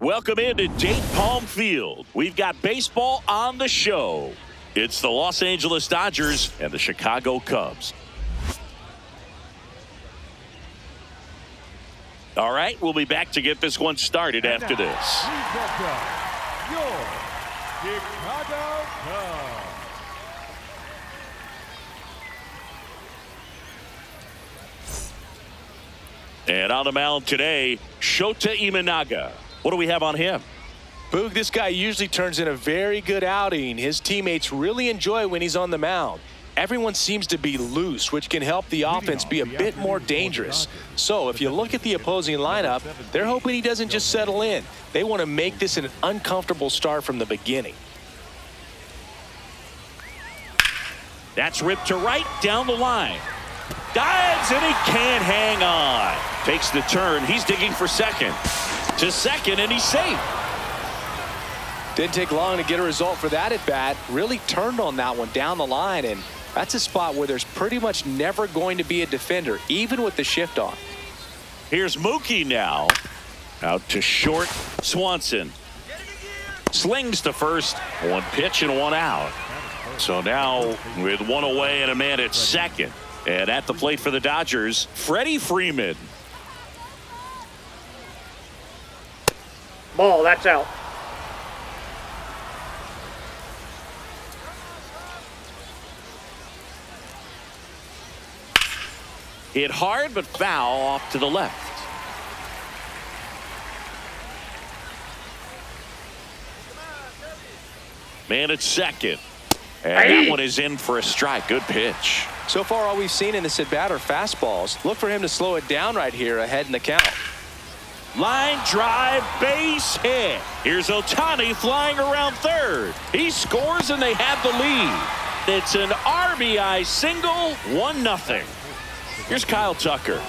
Welcome into Dayton Palm Field. We've got baseball on the show. It's the Los Angeles Dodgers and the Chicago Cubs. All right, we'll be back to get this one started after this. Your Chicago Cubs. And on the mound today, Shota Imanaga. What do we have on him? Boog, this guy usually turns in a very good outing. His teammates really enjoy when he's on the mound. Everyone seems to be loose, which can help the offense be a bit more dangerous. So if you look at the opposing lineup, they're hoping he doesn't just settle in. They want to make this an uncomfortable start from the beginning. That's ripped to right down the line. Dives and he can't hang on. Takes the turn. He's digging for second. To second and he's safe. Didn't take long to get a result for that at bat. Really turned on that one down the line, and that's a spot where there's pretty much never going to be a defender, even with the shift on. Here's Mookie now. Out to short. Swanson slings to first. One pitch and one out. So now with one away and a man at second. And at the plate for the Dodgers, Freddie Freeman. Ball, that's out. Hit hard but foul off to the left. Man at second. And that one is in for a strike. Good pitch. So far, all we've seen in this at-bat are fastballs. Look for him to slow it down right here ahead in the count. Line drive, base hit. Here's Ohtani flying around third. He scores and they have the lead. It's an RBI single, 1-0. Here's Kyle Tucker.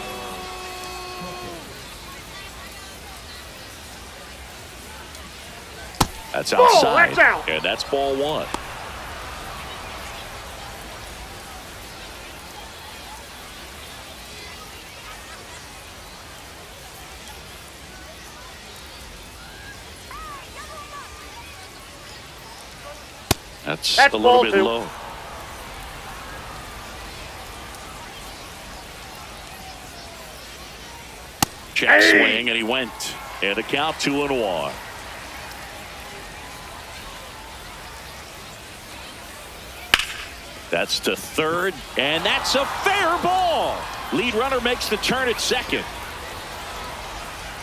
That's outside. That's out. And that's ball one. That's a little bit low. Check swing, and he went. And a count 2-1. That's to third, and that's a fair ball. Lead runner makes the turn at second.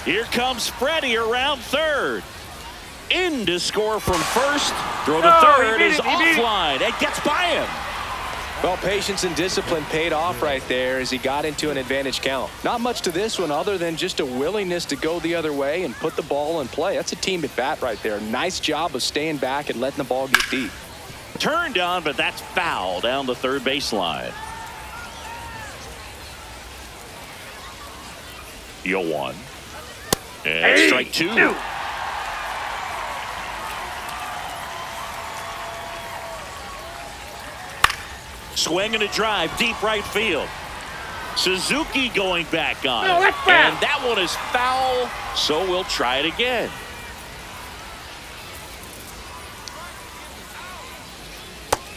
Here comes Freddie around third. In to score from first. Throw to third is offline. It gets by him. Well, patience and discipline paid off right there as he got into an advantage count. Not much to this one other than just a willingness to go the other way and put the ball in play. That's a team at bat right there. Nice job of staying back and letting the ball get deep. Turned on, but that's foul down the third baseline. 0-1. And strike two. Swing and a drive, deep right field. Suzuki going back on it. And that one is foul, so we'll try it again.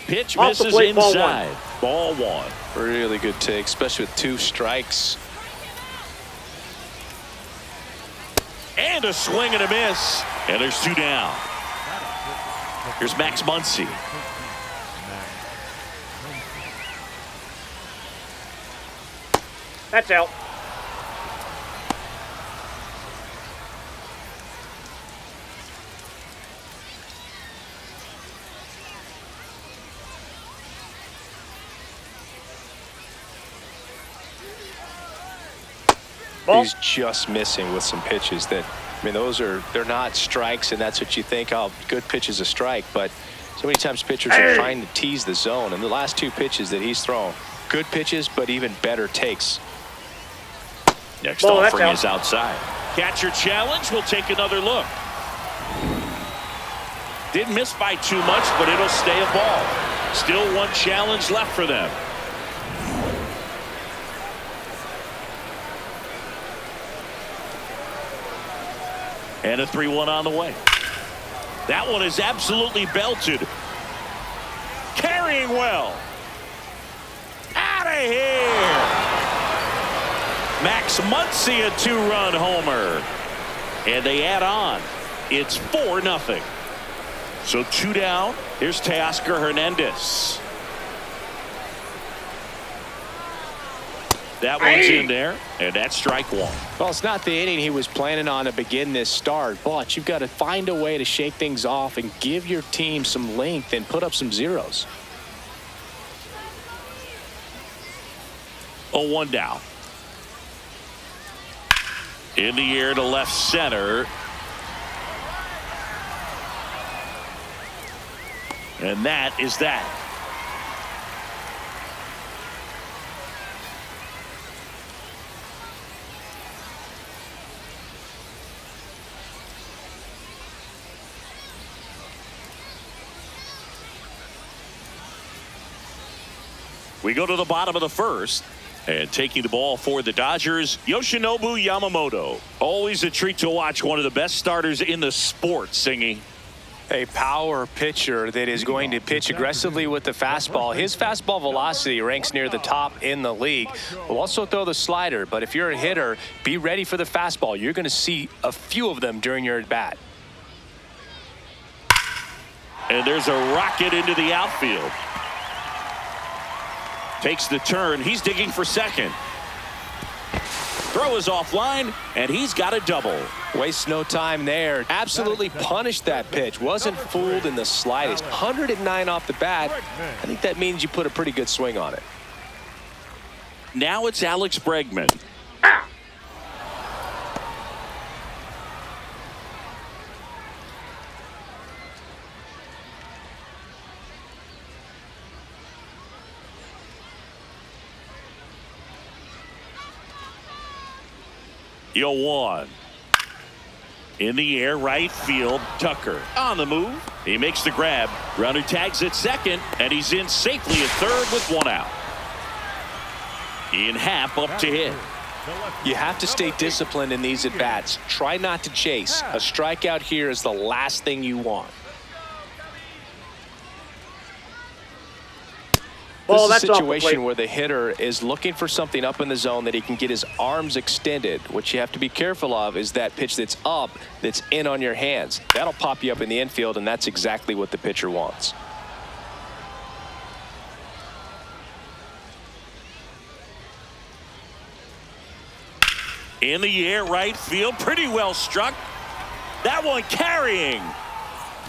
Pitch misses inside. Ball one. Really good take, especially with 2 strikes. And a swing and a miss. And there's 2 down. Here's Max Muncy. That's out. He's just missing with some pitches that, I mean, they're not strikes, and that's what you think, oh, good pitch is a strike, but so many times pitchers are trying to tease the zone, and the last 2 pitches that he's thrown, good pitches, but even better takes. Next offering is outside. Catcher challenge. We'll take another look. Didn't miss by too much, but it'll stay a ball. Still 1 challenge left for them. And a 3-1 on the way. That one is absolutely belted. Carrying well. Out of here. Max Muncy, a 2-run homer. And they add on. It's 4-0. So 2 down. Here's Teoscar Hernandez. That one's in there, and that's strike 1. Well, it's not the inning he was planning on to begin this start, but you've got to find a way to shake things off and give your team some length and put up some zeros. 0-1 down. In the air to left center. And that is that. We go to the bottom of the first. And taking the ball for the Dodgers, Yoshinobu Yamamoto. Always a treat to watch one of the best starters in the sport singing. A power pitcher that is going to pitch aggressively with the fastball. His fastball velocity ranks near the top in the league. Will also throw the slider, but if you're a hitter, be ready for the fastball. You're going to see a few of them during your at-bat. And there's a rocket into the outfield. Takes the turn. He's digging for second. Throw is offline, and he's got a double. Wastes no time there. Absolutely punished that pitch. Wasn't fooled in the slightest. 109 off the bat. I think that means you put a pretty good swing on it. Now it's Alex Bregman. Yo, 1. In the air, right field, Tucker on the move. He makes the grab. Runner tags at second, and he's in safely at third with 1 out. Ian Happ up to hit. You have to stay disciplined in these at-bats. Try not to chase. A strikeout here is the last thing you want. This is a situation where the hitter is looking for something up in the zone that he can get his arms extended. What you have to be careful of is that pitch that's up, that's in on your hands. That'll pop you up in the infield, and that's exactly what the pitcher wants. In the air, right field, pretty well struck. That one carrying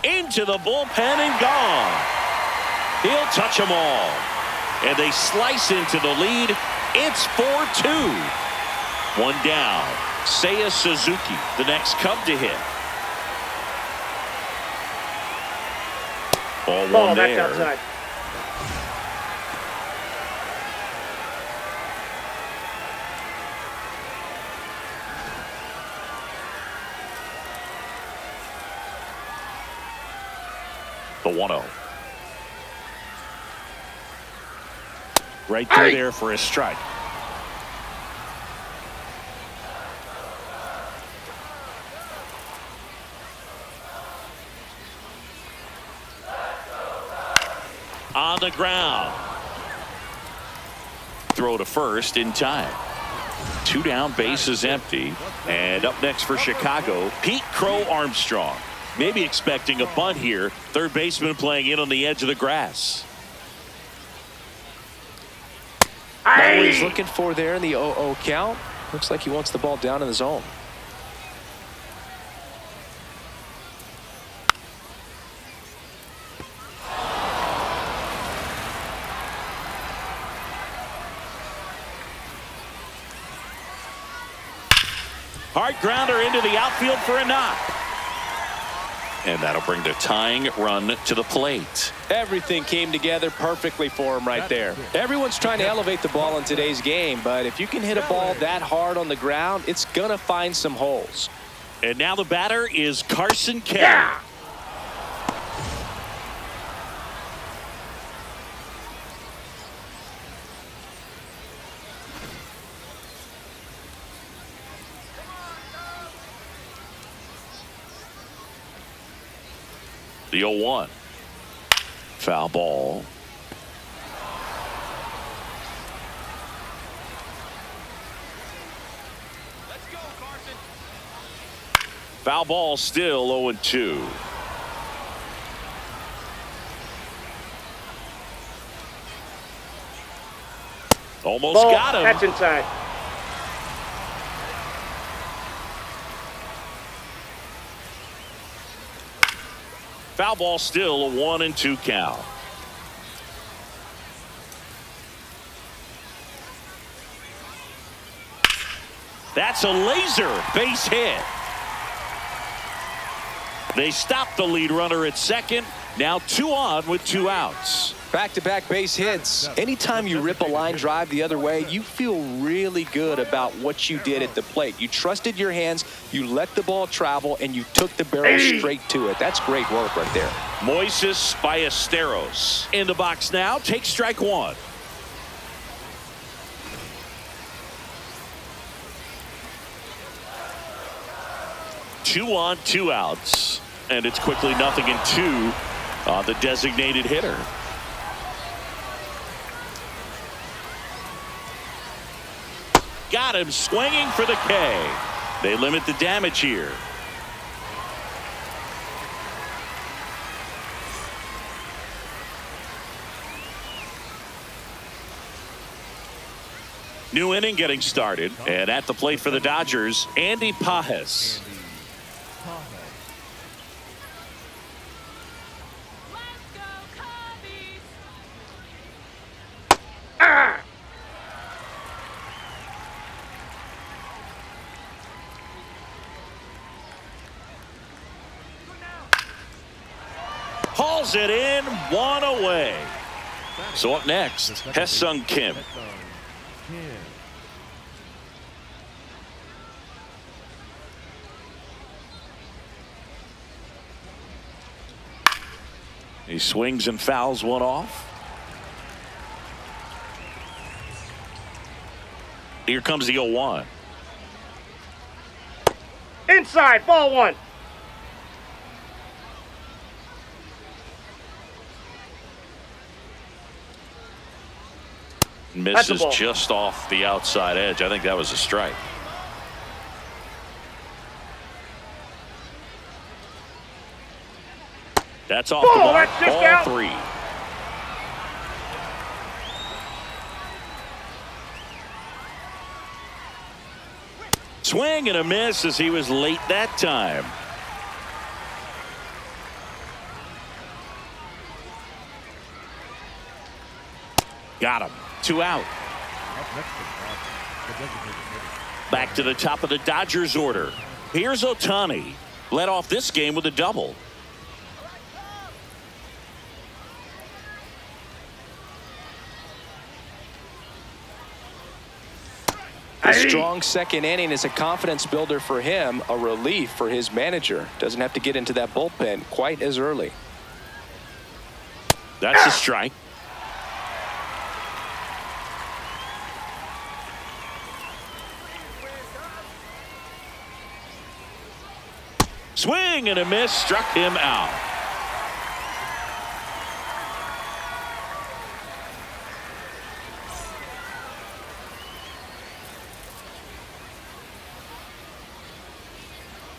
into the bullpen and gone. He'll touch them all. And they slice into the lead. It's 4-2. 1 down. Seiya Suzuki, the next Cub to hit. Ball 1 there. Outside. The 1-0. Right through there for a strike. On the ground. Throw to first in time. 2 down, base is empty. And up next for Chicago, Pete Crow Armstrong. Maybe expecting a bunt here. Third baseman playing in on the edge of the grass. What he's looking for there in the 0-0 count. Looks like he wants the ball down in the zone. Hard grounder into the outfield for a knock. And that'll bring the tying run to the plate. Everything came together perfectly for him right there. Everyone's trying to elevate the ball in today's game, but if you can hit a ball that hard on the ground, it's going to find some holes. And now the batter is Carson Kelly. Yeah. The 0-1. Foul ball. Foul ball, still 0-2. Almost Ball, got him. that's inside. Foul ball, still a 1-2 count. That's a laser base hit. They stop the lead runner at second. Now 2 on with 2 outs. Back-to-back base hits. Anytime you rip a line drive the other way, you feel really good about what you did at the plate. You trusted your hands, you let the ball travel, and you took the barrel straight to it. That's great work right there. Moises Ballesteros in the box now. Take strike 1. Two on, 2 outs. And it's quickly 0-2 on the designated hitter. Got him swinging for the K. They limit the damage here. New inning getting started. And at the plate for the Dodgers, Andy Pajes. Hauls it in, 1 away. So up next, Hesung Kim. He swings and fouls one off. Here comes the 0-1. Inside, ball 1. Misses just off the outside edge. I think that was a strike. That's off the mark. Ball 3. Swing and a miss as he was late that time. Got him. 2 out. Back to the top of the Dodgers order. Here's Ohtani. Led off this game with a double. A strong second inning is a confidence builder for him, a relief for his manager. Doesn't have to get into that bullpen quite as early. That's a strike. Swing and a miss, struck him out.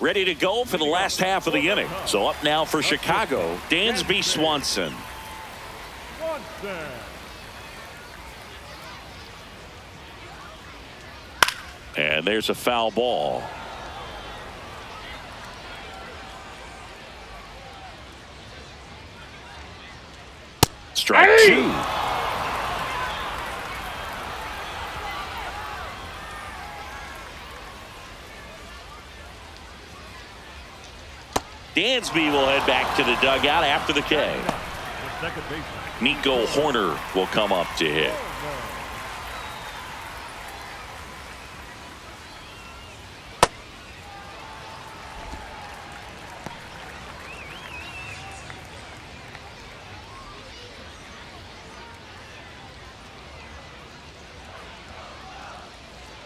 Ready to go for the last half of the inning. So up now for Chicago, Dansby Swanson. And there's a foul ball. Strike 2. Dansby will head back to the dugout after the K. Nico Horner will come up to hit.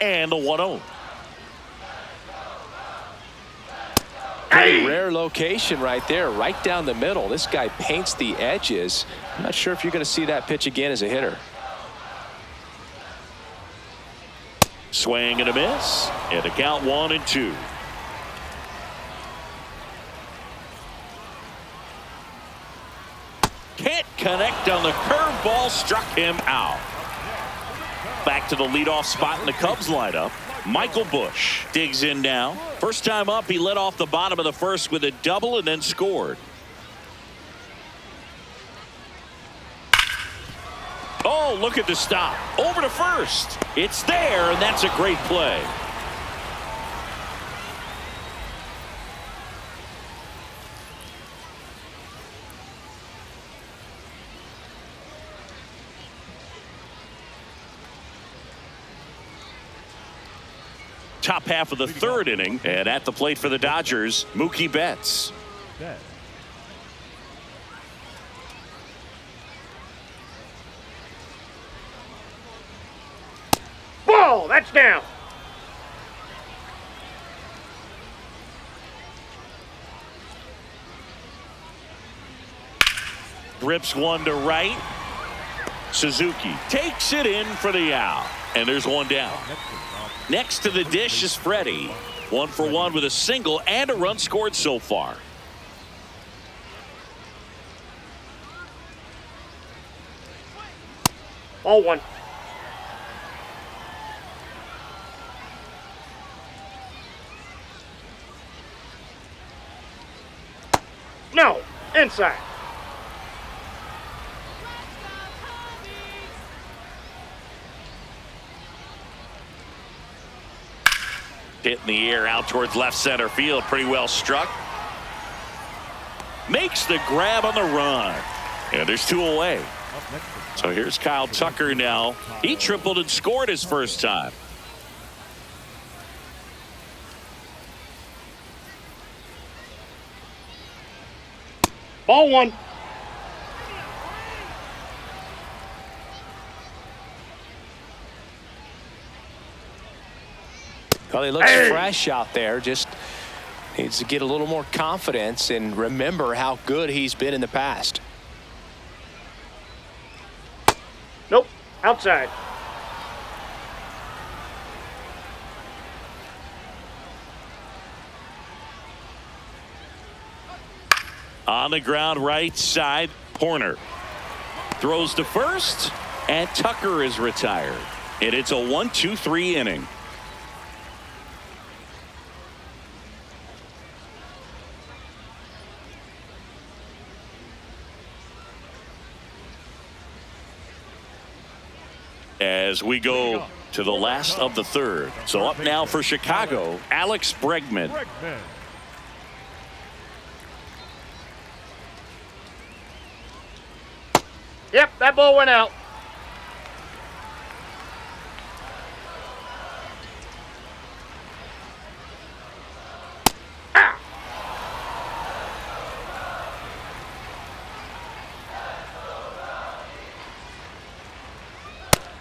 And the 1-0. Pretty rare location right there, right down the middle. This guy paints the edges. I'm not sure if you're going to see that pitch again as a hitter. Swing and a miss, and the count 1-2. Can't connect on the curveball, struck him out. Back to the leadoff spot in the Cubs lineup. Michael Busch digs in now. First time up, he led off the bottom of the first with a double and then scored. Oh, look at the stop. Over to first. It's there, and that's a great play. Top half of the third inning, and at the plate for the Dodgers, Mookie Betts. Ball, that's down. Rips one to right. Suzuki takes it in for the out, and there's one down. Next to the dish is Freddie. 1 for 1 with a single and a run scored so far. Ball 1. No, inside. Hit in the air out towards left center field. Pretty well struck. Makes the grab on the run. And there's 2 away. So here's Kyle Tucker now. He tripled and scored his first time. Ball 1. Well, he looks fresh out there. Just needs to get a little more confidence and remember how good he's been in the past. Nope, outside. On the ground right side, Horner throws to first, and Tucker is retired. And it's a 1-2-3 inning. As we go to the last of the third. So up now for Chicago, Alex Bregman. Yep, that ball went out.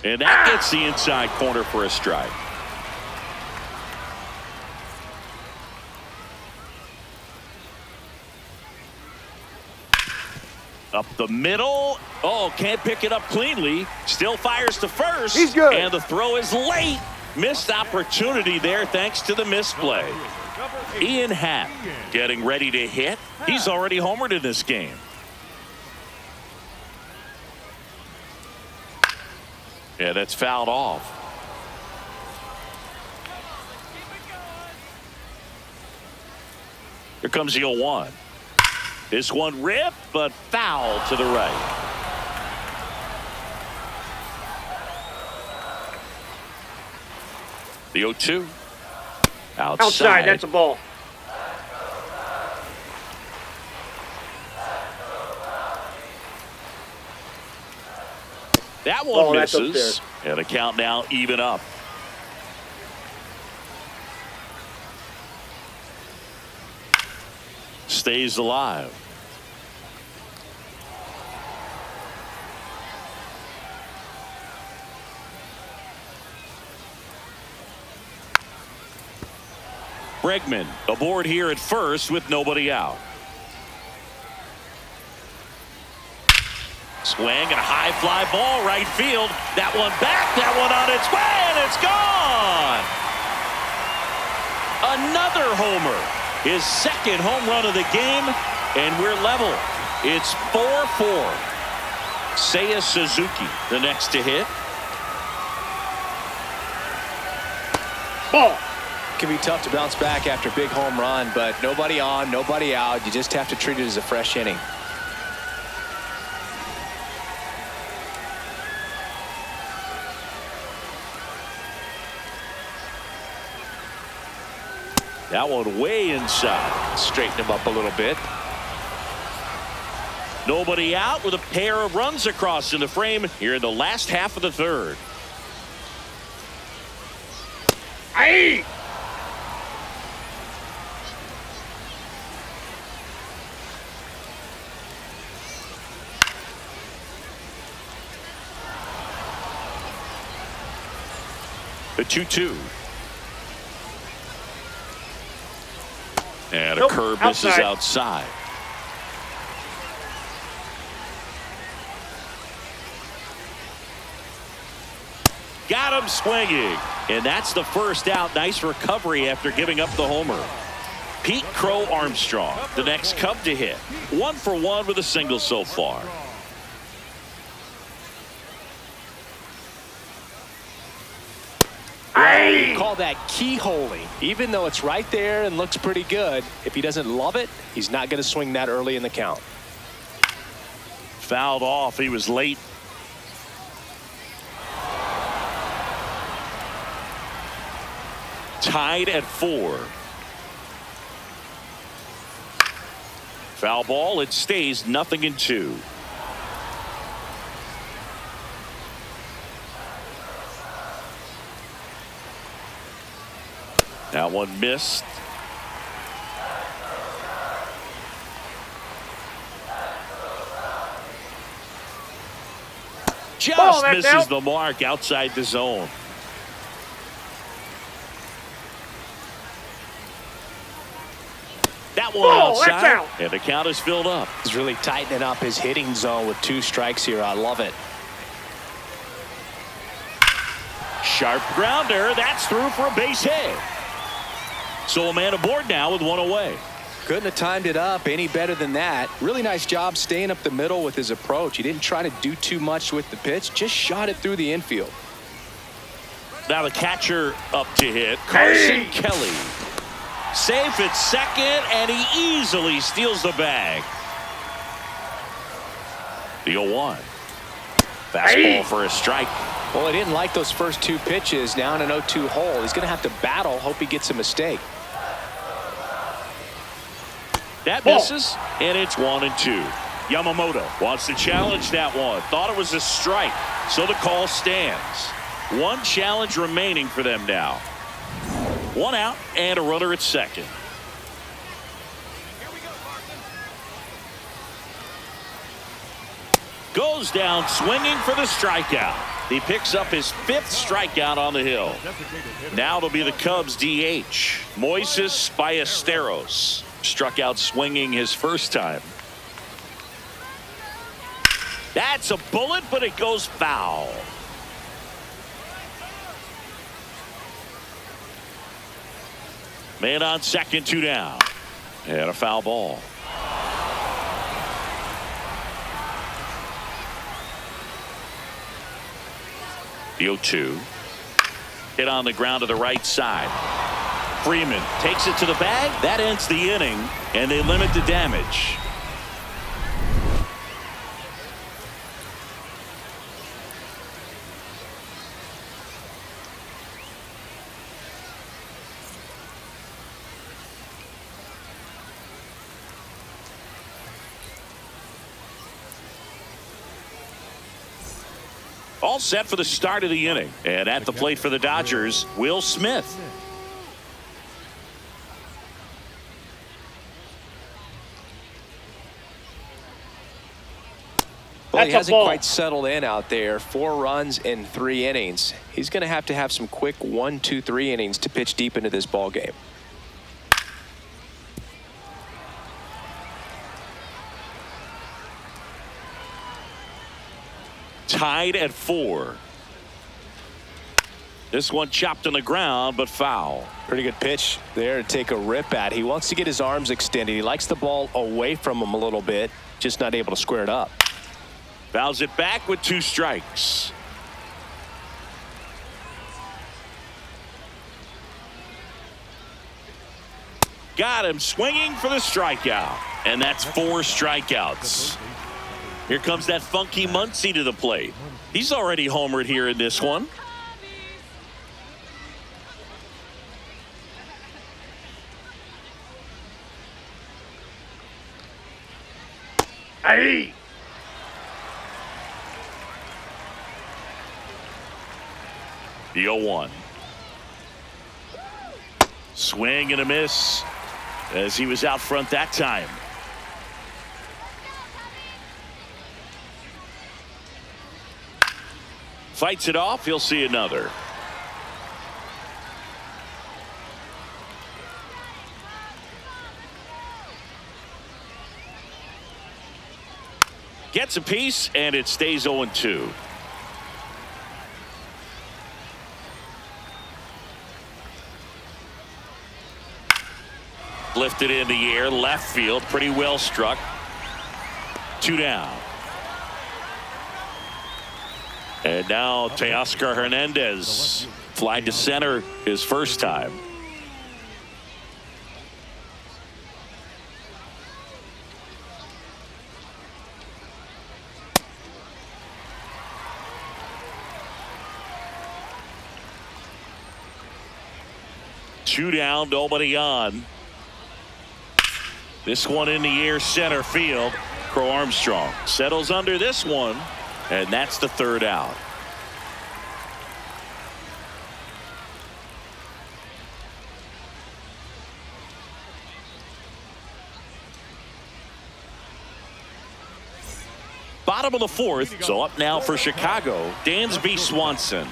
And that gets the inside corner for a strike. Up the middle. Oh, can't pick it up cleanly. Still fires to first. He's good. And the throw is late. Missed opportunity there thanks to the misplay. Ian Happ getting ready to hit. He's already homered in this game. Yeah, that's fouled off. Here comes the 0-1. This one ripped, but foul to the right. The 0-2. Outside, that's a ball. That one Oh, that's misses. upstairs. And the count now even up. Stays alive. Bregman aboard here at first with nobody out. Swing and a high fly ball right field. That one back, that one on its way, and it's gone. Another homer. His second home run of the game, and we're level. It's 4-4. Seiya Suzuki, the next to hit. Ball. Can be tough to bounce back after a big home run, but nobody on, nobody out. You just have to treat it as a fresh inning. That one way inside. Straighten him up a little bit. Nobody out with a pair of runs across in the frame here in the last half of the third. Aye. The 2-2. And a Nope, curve misses outside. Got him swinging. And that's the first out. Nice recovery after giving up the homer. Pete Crow Armstrong, the next Cub to hit. 1 for 1 with a single so far. Call that keyholing. Even though it's right there and looks pretty good, if he doesn't love it, he's not going to swing that early in the count. Fouled off. He was late. Tied at 4. Foul ball. It stays 0-2. That one missed. Just misses the mark outside the zone. That one outside, and the count is filled up. He's really tightening up his hitting zone with 2 strikes here. I love it. Sharp grounder. That's through for a base hit. So a man aboard now with 1 away. Couldn't have timed it up any better than that. Really nice job staying up the middle with his approach. He didn't try to do too much with the pitch, just shot it through the infield. Now the catcher up to hit, Carson Kelly. Safe at second, and he easily steals the bag. The 0-1. Fastball for a strike. Well, he didn't like those first 2 pitches. Now in an 0-2 hole, he's going to have to battle. Hope he gets a mistake. That misses, and it's 1-2. Yamamoto wants to challenge that one. Thought it was a strike, so the call stands. 1 challenge remaining for them now. 1 out and a runner at second. Goes down swinging for the strikeout. He picks up his 5th strikeout on the hill. Now it'll be the Cubs DH. Moises Ballesteros struck out swinging his first time. That's a bullet, but it goes foul. Man on second, 2 down. And a foul ball. The 0-2. Hit on the ground to the right side. Freeman takes it to the bag. That ends the inning, and they limit the damage. All set for the start of the inning. And at the plate for the Dodgers, Will Smith. Well, he hasn't quite settled in out there. 4 runs in 3 innings. He's going to have some quick 1, 2, 3 innings to pitch deep into this ball game. tied at 4. This one chopped on the ground, but foul. Pretty good pitch there to take a rip at. He wants to get his arms extended. He likes the ball away from him a little bit, just not able to square it up. Fouls it back with 2 strikes. Got him swinging for the strikeout. And that's 4 strikeouts. Here comes that funky Muncy to the plate. He's already homered here in this one. Hey! The 0-1. Swing and a miss as he was out front that time. Fights it off. He'll see another. Gets a piece, and it stays 0-2. Lifted in the air, left field, pretty well struck. 2 down. And now Teoscar Hernandez flied to center his first time. Two down, nobody on. This one in the air, center field. Crow Armstrong settles under this one, and that's the 3rd out. Bottom of the 4th, so up now for Chicago, Dansby Swanson.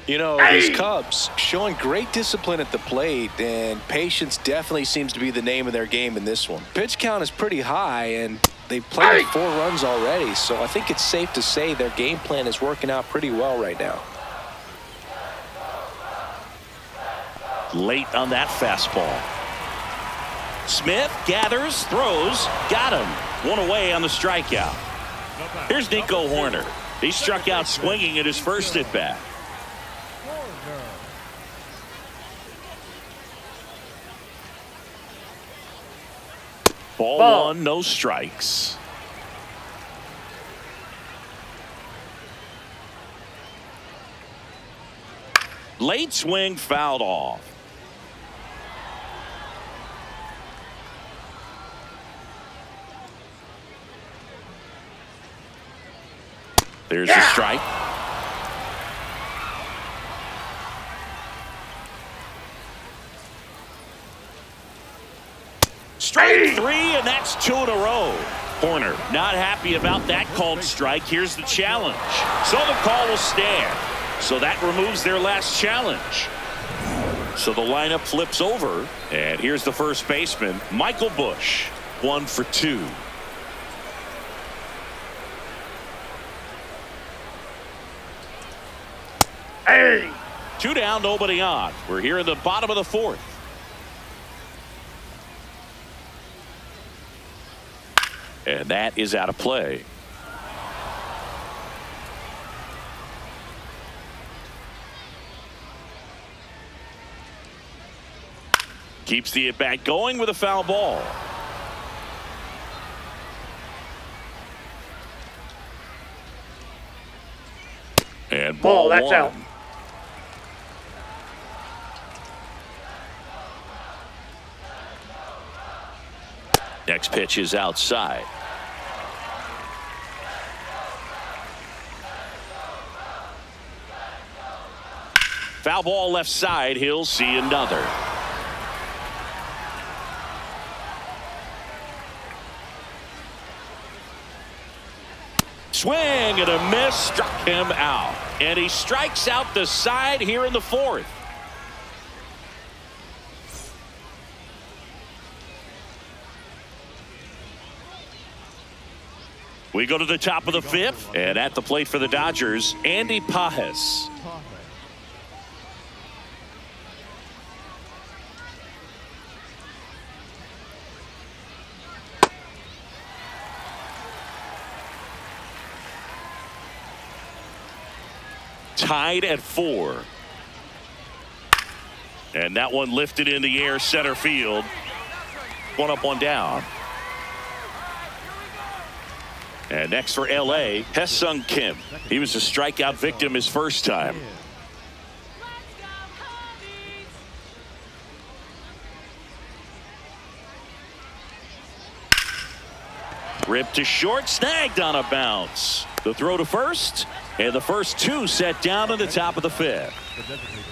You know, these Cubs showing great discipline at the plate, and patience definitely seems to be the name of their game in this one. Pitch count is pretty high, and they've played 4 runs already, so I think it's safe to say their game plan is working out pretty well right now. Late on that fastball. Smith gathers, throws, got him. 1 away on the strikeout. Here's Nico Horner. He struck out swinging at his first at bat. Ball 1, no strikes. Late swing fouled off. There's the strike. Strike 3, and that's 2 in a row. Horner not happy about that called strike. Here's the challenge. So the call will stand. So that removes their last challenge. So the lineup flips over, and here's the first baseman, Michael Busch. 1 for 2. Hey! 2 down, nobody on. We're here in the bottom of the 4th. And that is out of play. Keeps the at-bat going with a foul ball. And ball that's 1. out. Next pitch is outside. Foul ball left side. He'll see another. Swing and a miss, struck him out. And he strikes out the side here in the 4th. We go to the top of the fifth, and at the plate for the Dodgers, Andy Pajes. Tied at 4. And that one lifted in the air center field. One up, one down. And next for L.A., Hesung Kim. He was a strikeout victim his first time. Ripped to short, snagged on a bounce. The throw to first, and the first 2 set down in the top of the fifth.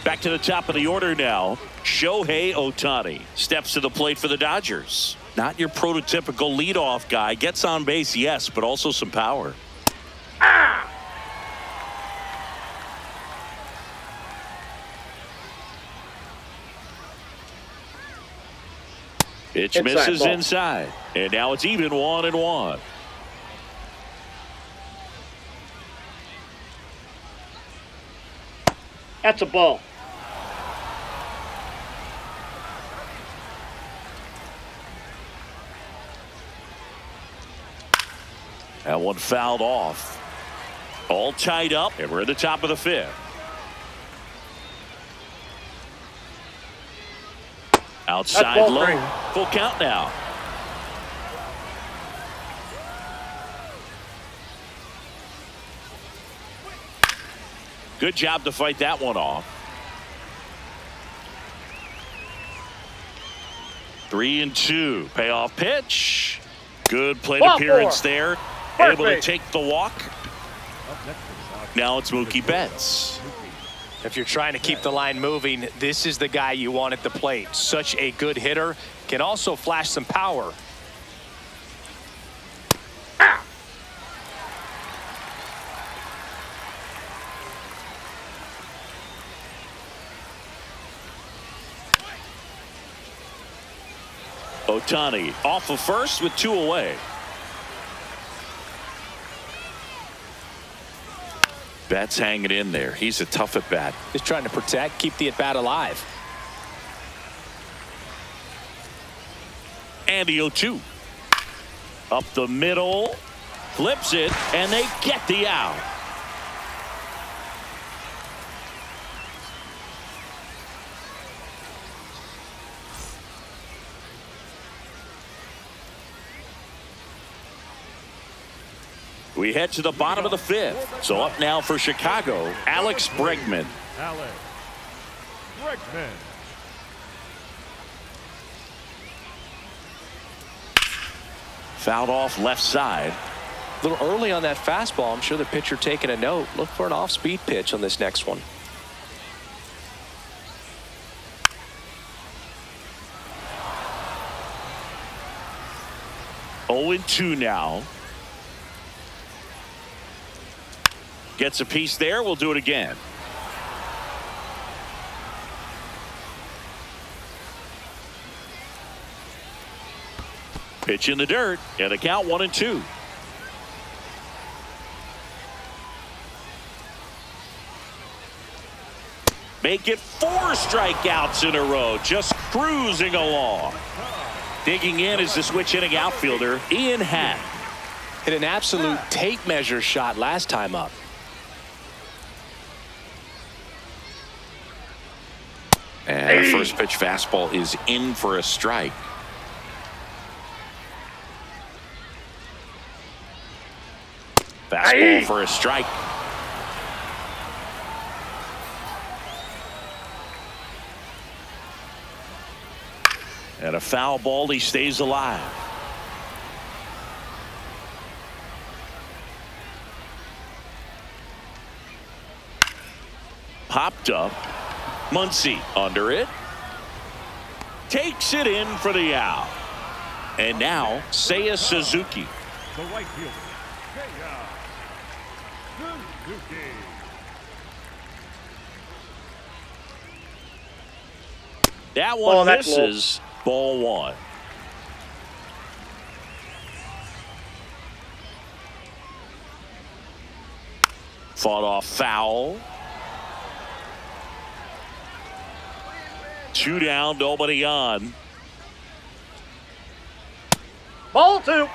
Back to the top of the order now. Shohei Ohtani steps to the plate for the Dodgers. Not your prototypical leadoff guy. Gets on base, yes, but also some power. Pitch misses inside. And now it's even 1-1. That's a ball. That one fouled off. All tied up, and we're at the top of the fifth. Outside low. Full count now. Good job to fight that one off. 3-2. Payoff pitch. Good plate appearance there. Able to take the walk. Now it's Mookie Betts. If you're trying to keep the line moving, this is the guy you want at the plate. Such a good hitter. Can also flash some power. Ohtani off of first with 2 away. Betts hanging in there. He's a tough at bat. Just trying to protect, keep the at bat alive. And the 0-2. Up the middle. Flips it, and they get the out. We head to the bottom of the fifth. So up now for Chicago, Alex Bregman. Alex Bregman. Fouled off left side. A little early on that fastball. I'm sure the pitcher taking a note. Look for an off-speed pitch on this next one. Oh, 2 now. Gets a piece there. We'll do it again. Pitch in the dirt, and a count 1-2. Make it 4 strikeouts in a row, just cruising along. Digging in is the switch hitting outfielder, Ian Happ. Hit an absolute tape measure shot last time up. And the first pitch fastball is in for a strike. Fastball for a strike. And a foul ball, he stays alive. Popped up. Muncy under it. Takes it in for the out. And now, Seiya Suzuki. The right fielder, Seiya Suzuki. That one misses. Ball 1. Fought off foul. 2 down, nobody on. Ball 2.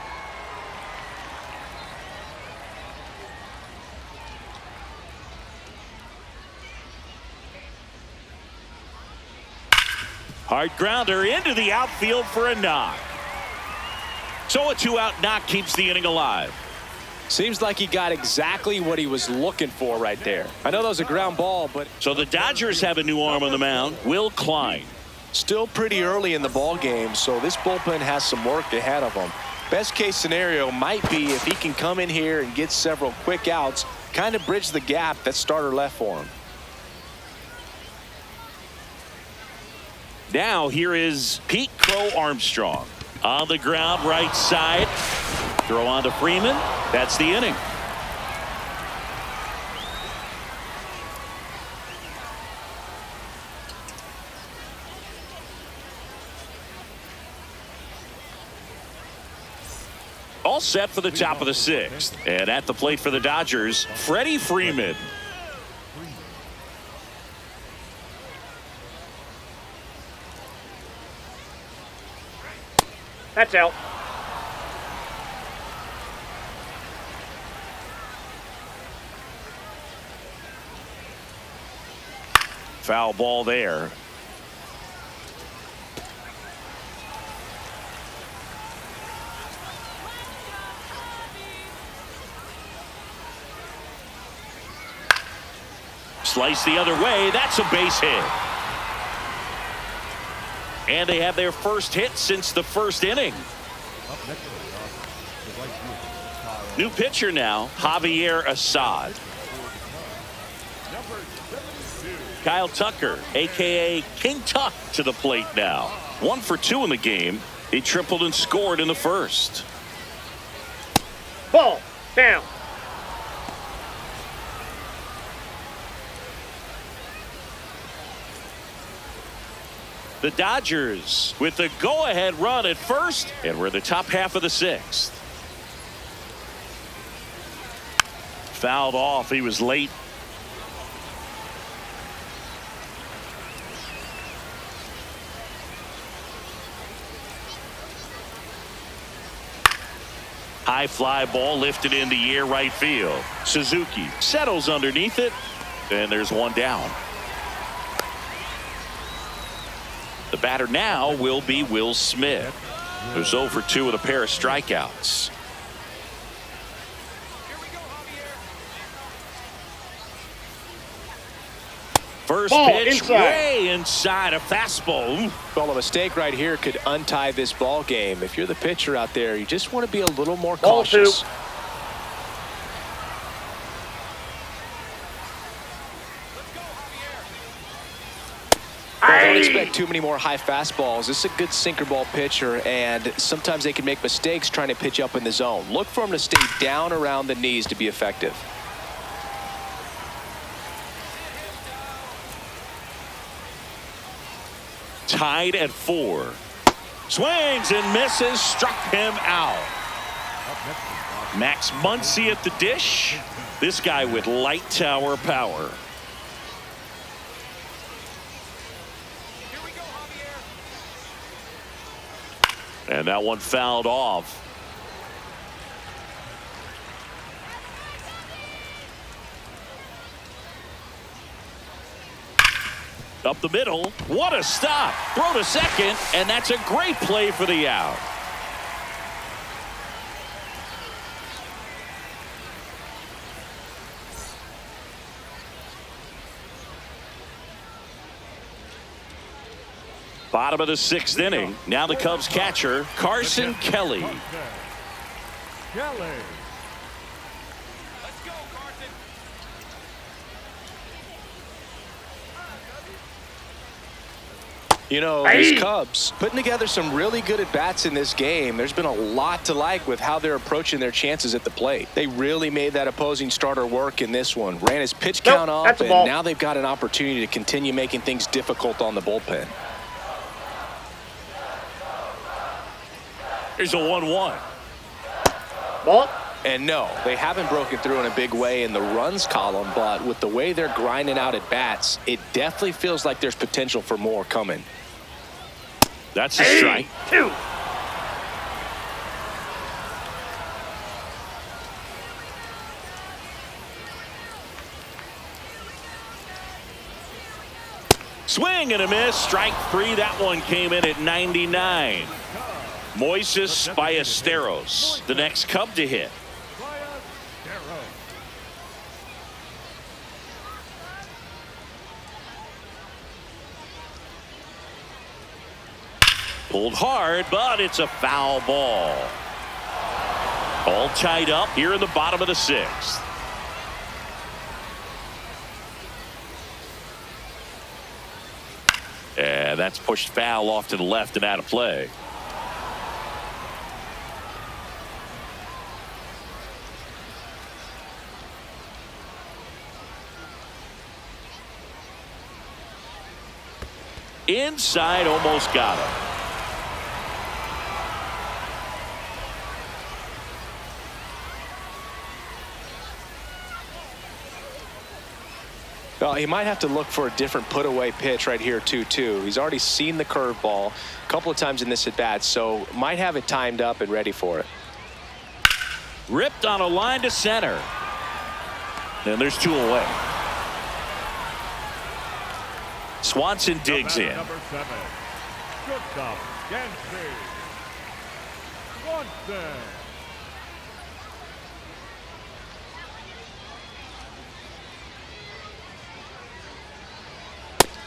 Hard grounder into the outfield for a knock. So a 2-out knock keeps the inning alive. Seems like he got exactly what he was looking for right there. I know that was a ground ball, but So the Dodgers have a new arm on the mound, Will Klein. still pretty early in the ball game, so this bullpen has some work ahead of them. Best case scenario might be if he can come in here and get several quick outs, kind of bridge the gap that starter left for him. Now here is Pete Crow Armstrong. On the ground, right side. Throw on to Freeman. That's the inning. All set for the top of the 6th. And at the plate for the Dodgers, Freddie Freeman. That's out. Foul ball there. Slice the other way. That's a base hit. And they have their first hit since the first inning. New pitcher now, Javier Assad. Kyle Tucker, a.k.a. King Tuck, to the plate now. 1 for 2 in the game. He tripled and scored in the first. Ball down. The Dodgers with the go-ahead run at first, and we're in the top half of the 6th. Fouled off. He was late. High fly ball lifted in the air right field. Suzuki settles underneath it, and there's one down. The batter now will be Will Smith, who's 0 for 2 with a pair of strikeouts. First Ball pitch inside. way inside, a fastball. Ooh. Well, a mistake right here could untie this ball game. If you're the pitcher out there, you just want to be a little more Ball cautious. 2. Don't expect too many more high fastballs. This is a good sinker ball pitcher, and sometimes they can make mistakes trying to pitch up in the zone. Look for him to stay down around the knees to be effective. Tied at 4. Swings and misses, struck him out. Max Muncy at the dish. This guy with light tower power. And that one fouled off. Up the middle. What a stop. Throw to second, and that's a great play for the out. Bottom of the 6th inning. Now the Cubs catcher, Carson Kelly. Kelly. You know, these Cubs putting together some really good at-bats in this game. There's been a lot to like with how they're approaching their chances at the plate. They really made that opposing starter work in this one. Ran his pitch count up, and now they've got an opportunity to continue making things difficult on the bullpen. Here's a 1-1. Ball And no, they haven't broken through in a big way in the runs column, but with the way they're grinding out at bats, it definitely feels like there's potential for more coming. That's a strike. 2. Swing and a miss. Strike 3. That one came in at 99. Moises Ballesteros, the next Cub to hit. Pulled hard, but it's a foul ball. All tied up here in the bottom of the 6th. And that's pushed foul off to the left and out of play. Inside, almost got him. Well, he might have to look for a different put-away pitch right here, too. He's already seen the curveball a couple of times in this at-bat, so might have it timed up and ready for it. Ripped on a line to center. And there's 2 away. Swanson digs in. Number 7. Shortstop, Yancey. Swanson.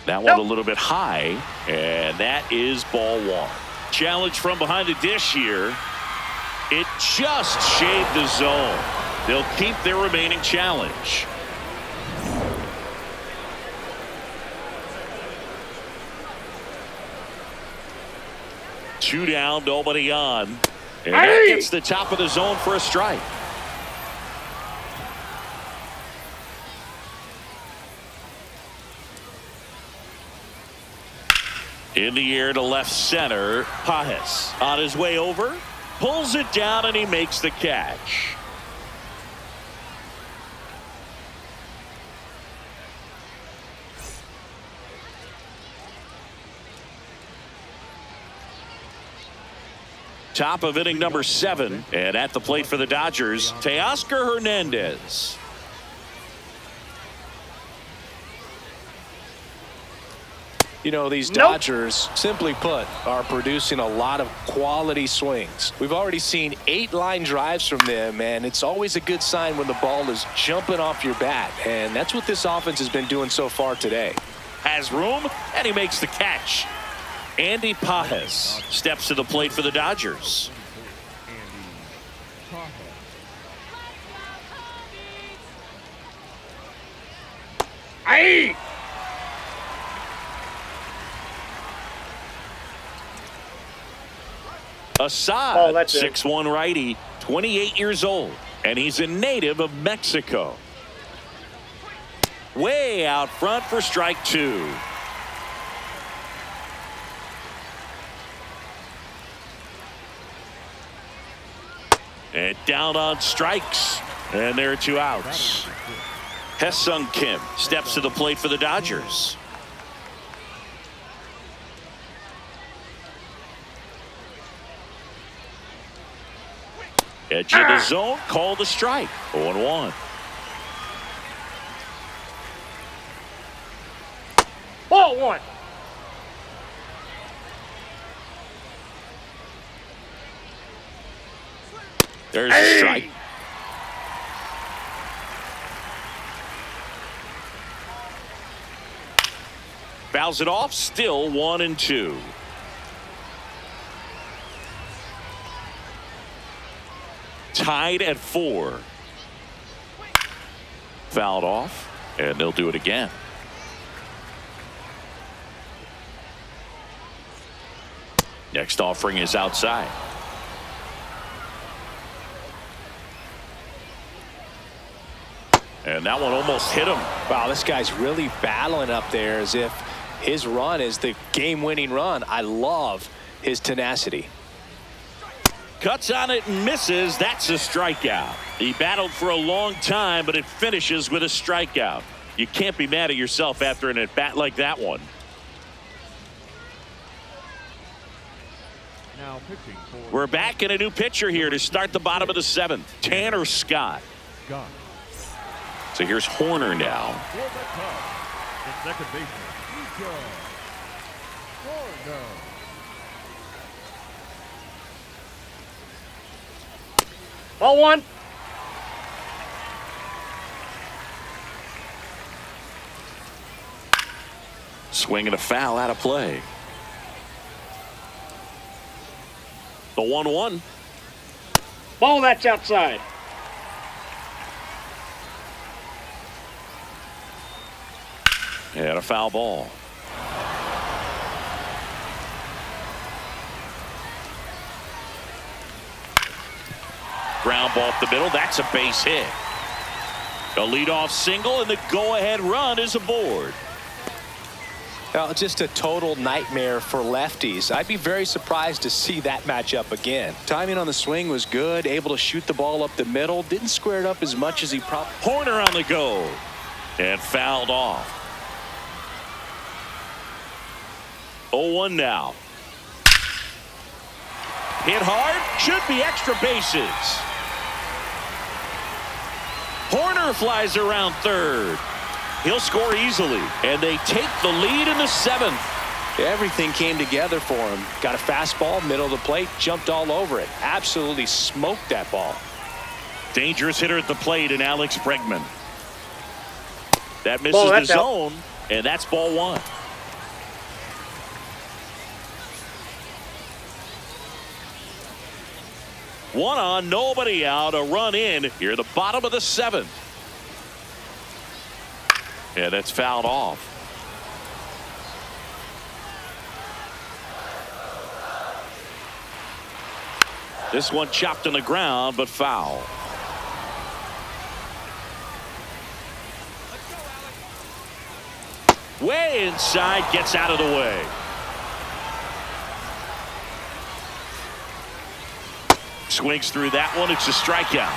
That one a little bit high, and that is ball 1. Challenge from behind the dish here. It just shaved the zone. They'll keep their remaining challenge. Two down, nobody on. And that gets the top of the zone for a strike. In the air to left center, Pajes on his way over, pulls it down, and he makes the catch. Top of inning number 7, and at the plate for the Dodgers, Teoscar Hernandez. You know, these Dodgers, simply put, are producing a lot of quality swings. We've already seen 8 line drives from them, and it's always a good sign when the ball is jumping off your bat. And that's what this offense has been doing so far today. Has room, and he makes the catch. Andy Pajes steps to the plate for the Dodgers. Aye. Assad, 6'1" righty, 28 years old, and he's a native of Mexico. Way out front for strike 2. And down on strikes, and there are 2 outs. Hesung Kim steps to the plate for the Dodgers. Edge of the zone, call the strike. 0-1. Ball 1. There's a strike. Fouls it off, still 1-2. Tied at 4. Fouled off, and they'll do it again. Next offering is outside. And that one almost hit him. Wow, this guy's really battling up there as if his run is the game-winning run. I love his tenacity. Cuts on it and misses. That's a strikeout. He battled for a long time, but it finishes with a strikeout. You can't be mad at yourself after an at-bat like that one. Now pitching for We're back in a new pitcher here to start the bottom of the 7th. Tanner Scott. Scott. So here's Horner now. For the Cubs, the second baseman, Nico Horner. Ball 1. Swing and a foul out of play. The 1-1. Ball that's outside. And a foul ball. Ground ball up the middle. That's a base hit. A leadoff single, and the go-ahead run is aboard. Well, just a total nightmare for lefties. I'd be very surprised to see that matchup again. Timing on the swing was good, able to shoot the ball up the middle, didn't square it up as much as he probably. Horner on the go, and fouled off. 0-1 now. Hit hard, should be extra bases. Horner flies around third. He'll score easily, and they take the lead in the 7th. Everything came together for him. Got a fastball, middle of the plate, jumped all over it. Absolutely smoked that ball. Dangerous hitter at the plate in Alex Bregman. That misses the zone, and that's ball 1. One on, nobody out, a run in here, the bottom of the 7th. Yeah, that's fouled off. This one chopped on the ground, but foul. Way inside, gets out of the way. Swings through that one. It's a strikeout.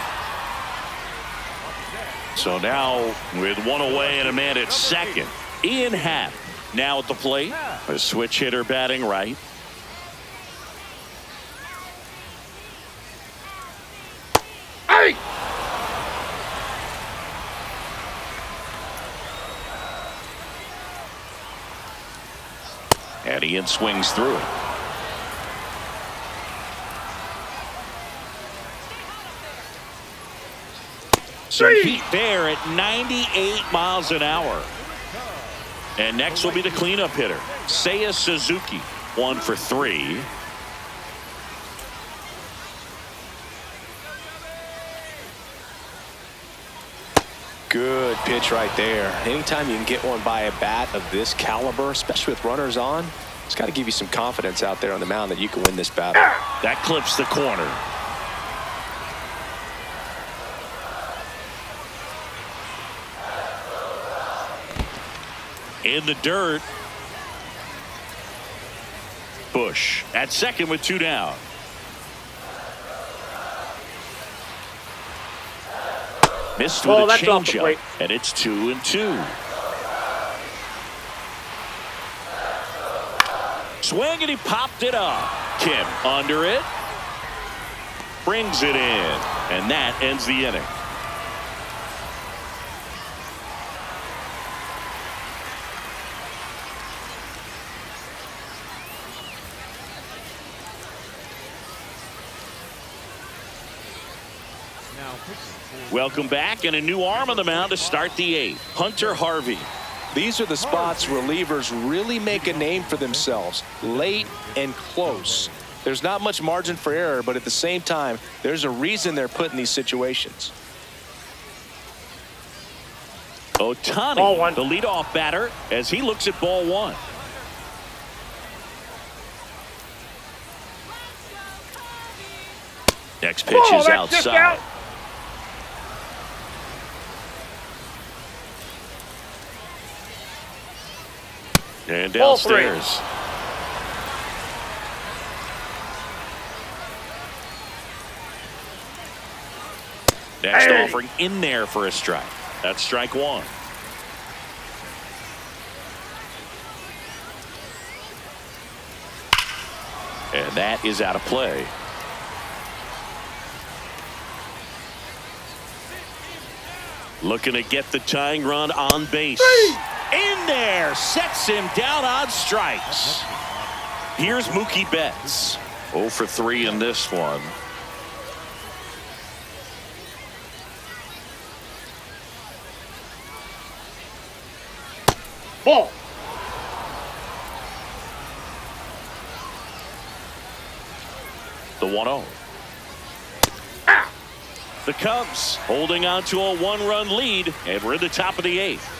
So now with one away and a man at second, Ian Happ now at the plate. A switch hitter batting right. Hey! And Ian swings through it. Some heat there at 98 miles an hour. And next will be the cleanup hitter, Seiya Suzuki. 1 for 3. Good pitch right there. Anytime you can get one by a bat of this caliber, especially with runners on, it's got to give you some confidence out there on the mound that you can win this battle. That clips the corner. In the dirt. Bush at second with 2 down. Missed with a changeup, and it's 2-2. Swing, and he popped it up. Kim under it. Brings it in, and that ends the inning. Welcome back, and a new arm on the mound to start the 8th. Hunter Harvey. These are the spots relievers really make a name for themselves. Late and close. There's not much margin for error, but at the same time, there's a reason they're put in these situations. Ohtani, the leadoff batter, as he looks at ball 1. Next pitch is outside. And downstairs. Next offering in there for a strike. That's strike one. And that is out of play. Looking to get the tying run on base. In there, sets him down on strikes. Here's Mookie Betts. 0 for 3 in this one. Ball. The 1-0. The Cubs holding on to a one-run lead, and we're at the top of the 8th.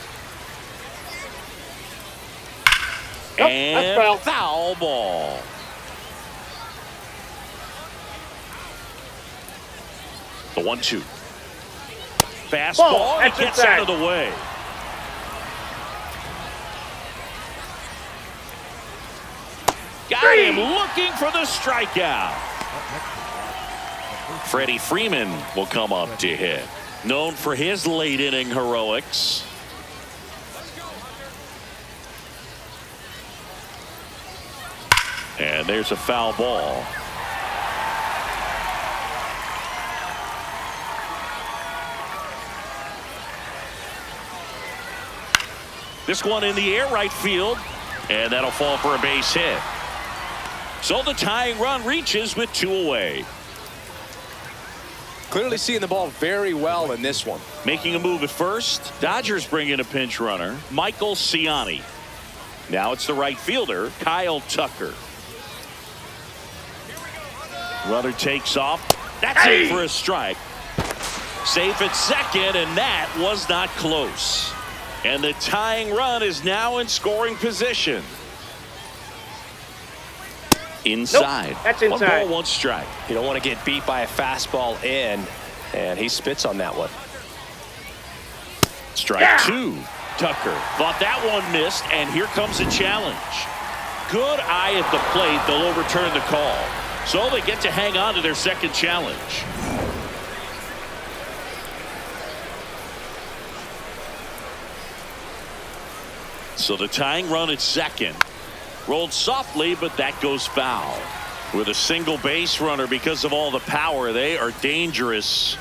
And foul ball. The 1-2. Fastball. It gets out of the way. Got him looking for the strikeout. Freddie Freeman will come up to hit. Known for his late inning heroics. And there's a foul ball. This one in the air right field. And that'll fall for a base hit. So the tying run reaches with 2 away. Clearly seeing the ball very well in this one. Making a move at first. Dodgers bring in a pinch runner, Michael Ciani. Now it's the right fielder, Kyle Tucker. Runner takes off. That's it for a strike. Safe at second, and that was not close. And the tying run is now in scoring position. Inside. Nope, that's inside. 1 ball, 1 strike. You don't want to get beat by a fastball in, and he spits on that one. Strike 2. Tucker thought that one missed, and here comes a challenge. Good eye at the plate. They'll overturn the call. So they get to hang on to their second challenge. So the tying run at second. Rolled softly, but that goes foul. With a single base runner, because of all the power, they are dangerous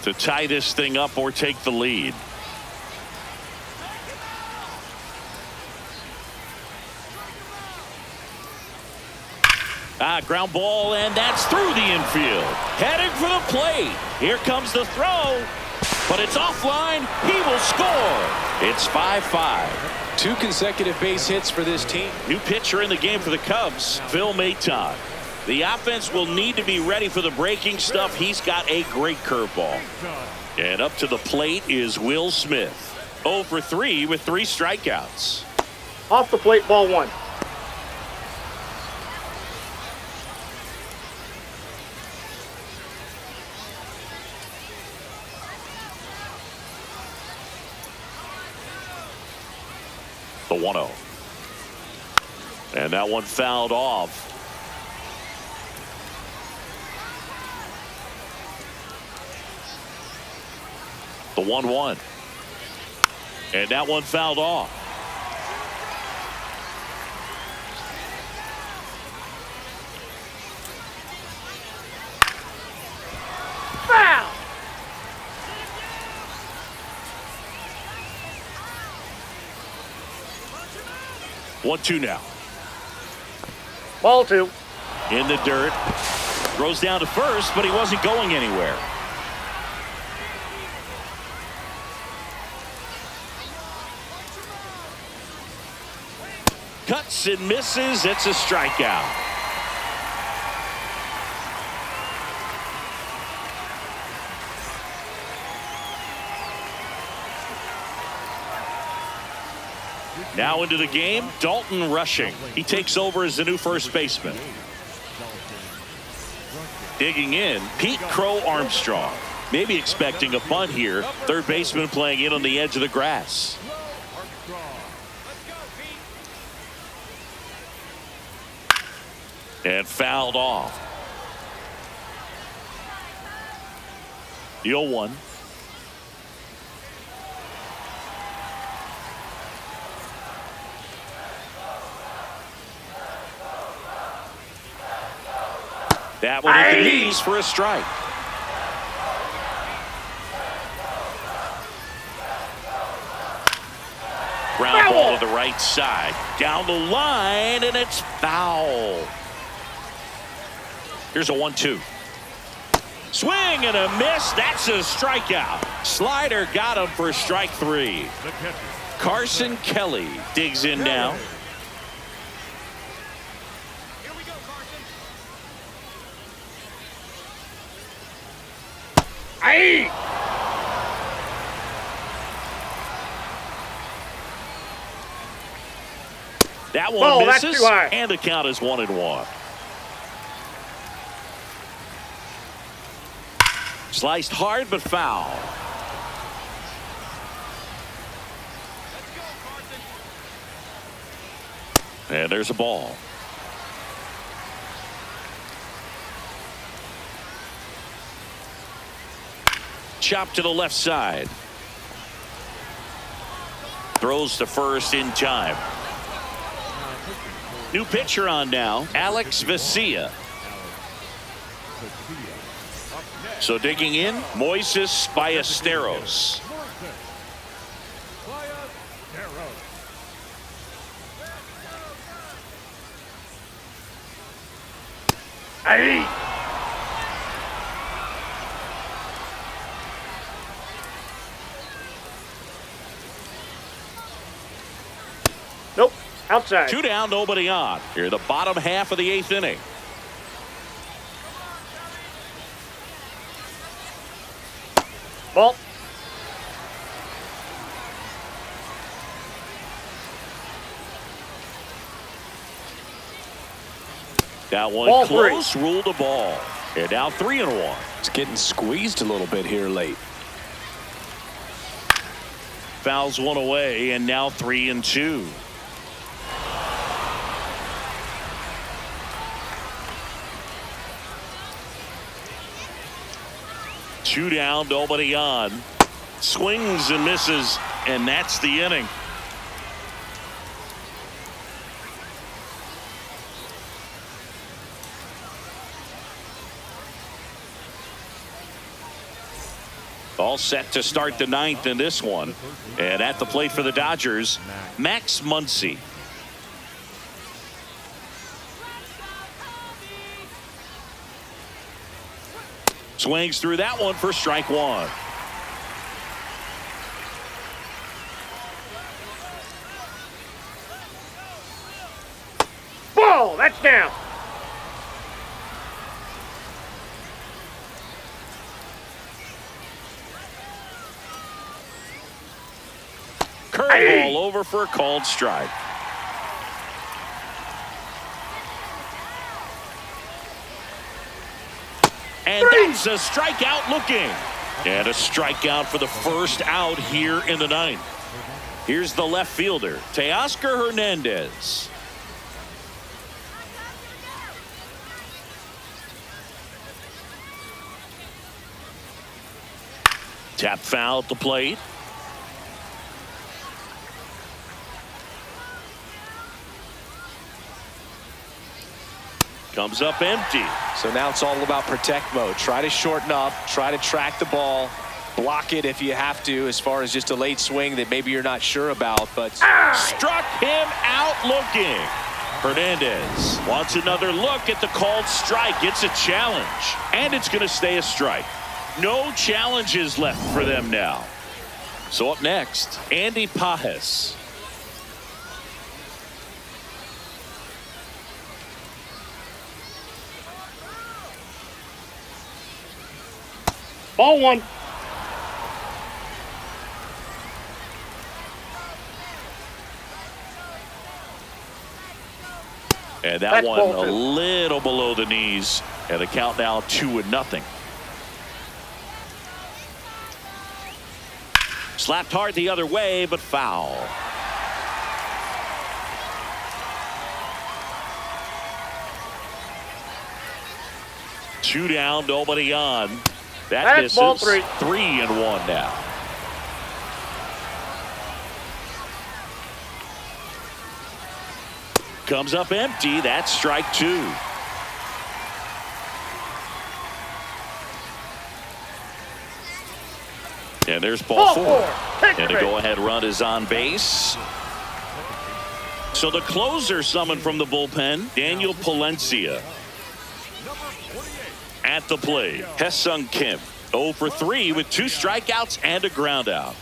to tie this thing up or take the lead. Ground ball, and that's through the infield. Heading for the plate. Here comes the throw, but it's offline. He will score. It's 5-5. 2 consecutive base hits for this team. New pitcher in the game for the Cubs, Phil Maton. The offense will need to be ready for the breaking stuff. He's got a great curveball. And up to the plate is Will Smith. 0 for 3 with 3 strikeouts. Off the plate, ball 1. The 1-0. And that one fouled off. The 1-1. And that one fouled off. Foul. 1-2 now. Ball 2. In the dirt. Throws down to first, but he wasn't going anywhere. Cuts and misses. It's a strikeout. Now into the game, Dalton rushing. He takes over as the new first baseman. Digging in, Pete Crow Armstrong. Maybe expecting a bunt here. Third baseman playing in on the edge of the grass. And fouled off. The 0-1. That one hit the knees for a strike. Ground ball to the right side. Down the line, and it's foul. Here's a 1-2. Swing and a miss. That's a strikeout. Slider got him for strike 3. Carson Kelly digs in now. Here we go, Carson. That one Oh, that's misses, too high. and the count is 1-1. Sliced hard, but foul. And there's a ball. Chop to the left side. Throws to first in time. New pitcher on now, Alex Vesia. So digging in, Moises Ballesteros. Nope. Outside. 2 down, nobody on. Here, the bottom half of the 8th inning. Ball. That one Ball close, ruled a ball. And now 3-1. It's getting squeezed a little bit here late. Fouls one away, and now 3-2. Two down, nobody on. Swings and misses, and that's the inning. All set to start the 9th in this one. And at the plate for the Dodgers, Max Muncy. Swings through that one for strike 1. Ball. That's down. Curveball over for a called strike. And that's a strikeout looking. And a strikeout for the first out here in the 9th. Here's the left fielder, Teoscar Hernandez. Tap foul at the plate. Comes up empty. So now it's all about protect mode. Try to shorten up, try to track the ball, block it if you have to, as far as just a late swing that maybe you're not sure about, but Struck him out looking. Hernandez wants another look at the called strike. It's a challenge, and it's going to stay a strike. No challenges left for them now. So up next, Andy Pajes. Ball 1. And that That's one ball a 2. little below the knees. And the count now 2-0. Slapped hard the other way, but foul. Two down, nobody on. That That's misses. ball 3. 3-1 now. Comes up empty. That's strike 2. And there's ball 4. And the go-ahead run is on base. So the closer summoned from the bullpen, Daniel Palencia. At the plate, Hesung Kim, 0 for 3 with 2 strikeouts and a ground out.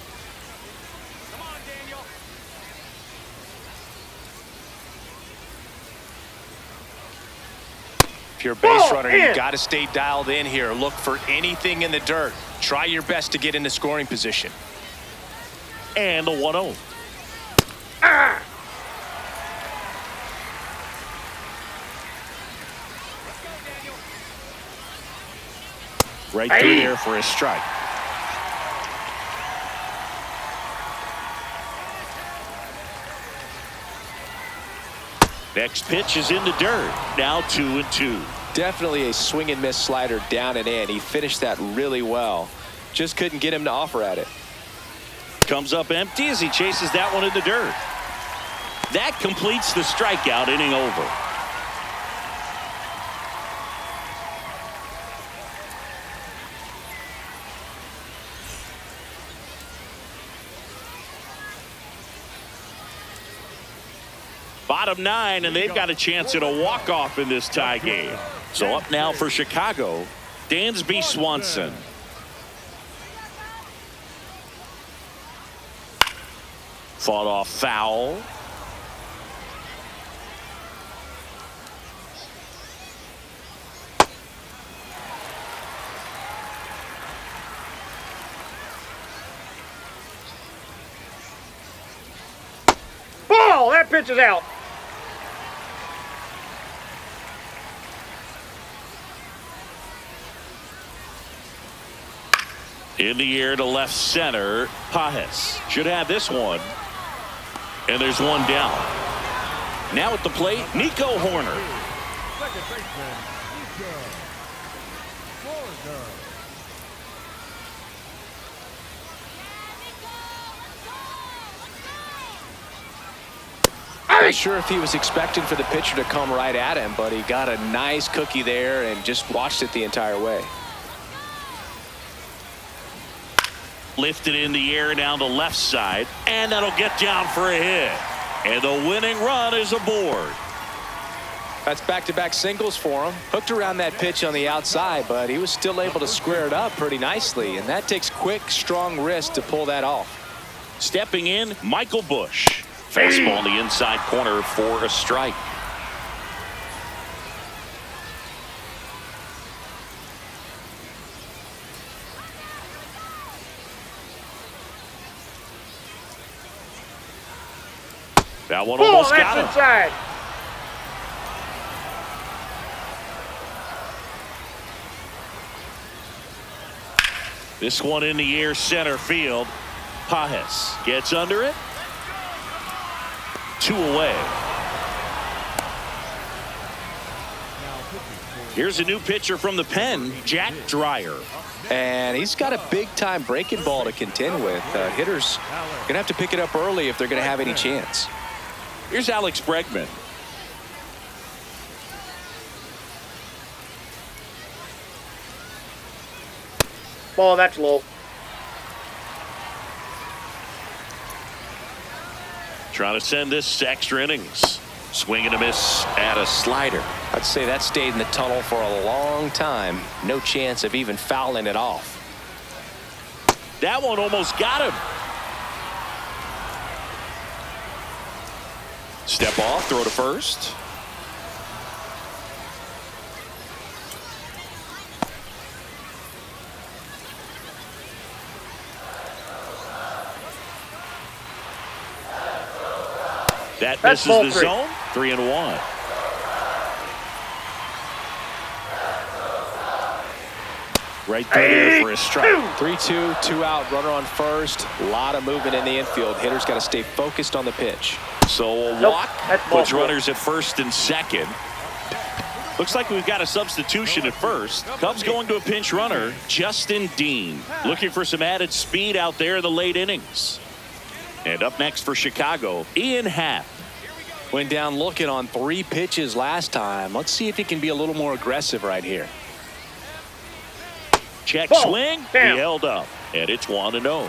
If you're a base runner, you got to stay dialed in here. Look for anything in the dirt. Try your best to get into scoring position. And the 1-0. Right through there for a strike. Next pitch is in the dirt. Now 2-2. Definitely a swing and miss slider down and in. He finished that really well. Just couldn't get him to offer at it. Comes up empty as he chases that one in the dirt. That completes the strikeout, inning over. Bottom 9, and they've got a chance at a walk-off in this tie game. So up now for Chicago, Dansby Swanson. Fought off foul. Ball! That pitch is out. In the air to left center, Pajes should have this one. And there's one down. Now at the plate, Nico Horner. Second baseman, Nico Horner. Not sure if he was expecting for the pitcher to come right at him, but he got a nice cookie there and just watched it the entire way. Lifted in the air down the left side, and that'll get down for a hit. And the winning run is aboard. That's back-to-back singles for him. Hooked around that pitch on the outside, but he was still able to square it up pretty nicely, and that takes quick, strong wrist to pull that off. Stepping in, Michael Busch. Fastball in the inside corner for a strike. That one almost got him. Inside. This one in the air center field. Pajes gets under it. 2 away. Here's a new pitcher from the pen, Jack Dreyer. And he's got a big-time breaking ball to contend with. Hitters going to have to pick it up early if they're going to have any chance. Here's Alex Bregman. Ball, that's low. Trying to send this to extra innings. Swing and a miss at a slider. I'd say that stayed in the tunnel for a long time. No chance of even fouling it off. That one almost got him. Step off, throw to first. That That's misses the 3. zone. 3-1. Right there for a strike. 3-2, 2 out, runner on first. A lot of movement in the infield. Hitters got to stay focused on the pitch. So a Nope, walk that's ball puts 4. runners at first and second. Looks like we've got a substitution at first. Cubs going to a pinch runner, Justin Dean, looking for some added speed out there in the late innings. And up next for Chicago, Ian Happ. Went down looking on 3 pitches last time. Let's see if he can be a little more aggressive right here. Check Ball. swing. Damn. He held up, and it's 1-0.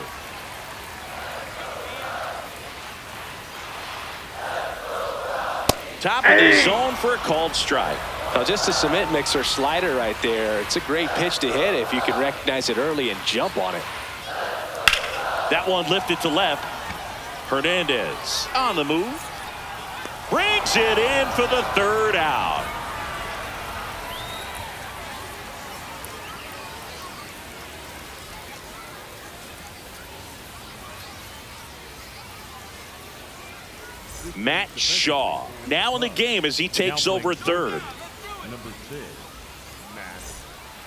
Top of the zone for a called strike. Now just a cement mixer slider right there. It's a great pitch to hit if you can recognize it early and jump on it. That one lifted to left. Hernandez on the move. Brings it in for the 3rd out. Matt Shaw now in the game as he takes over 3rd. Number 6, Matt.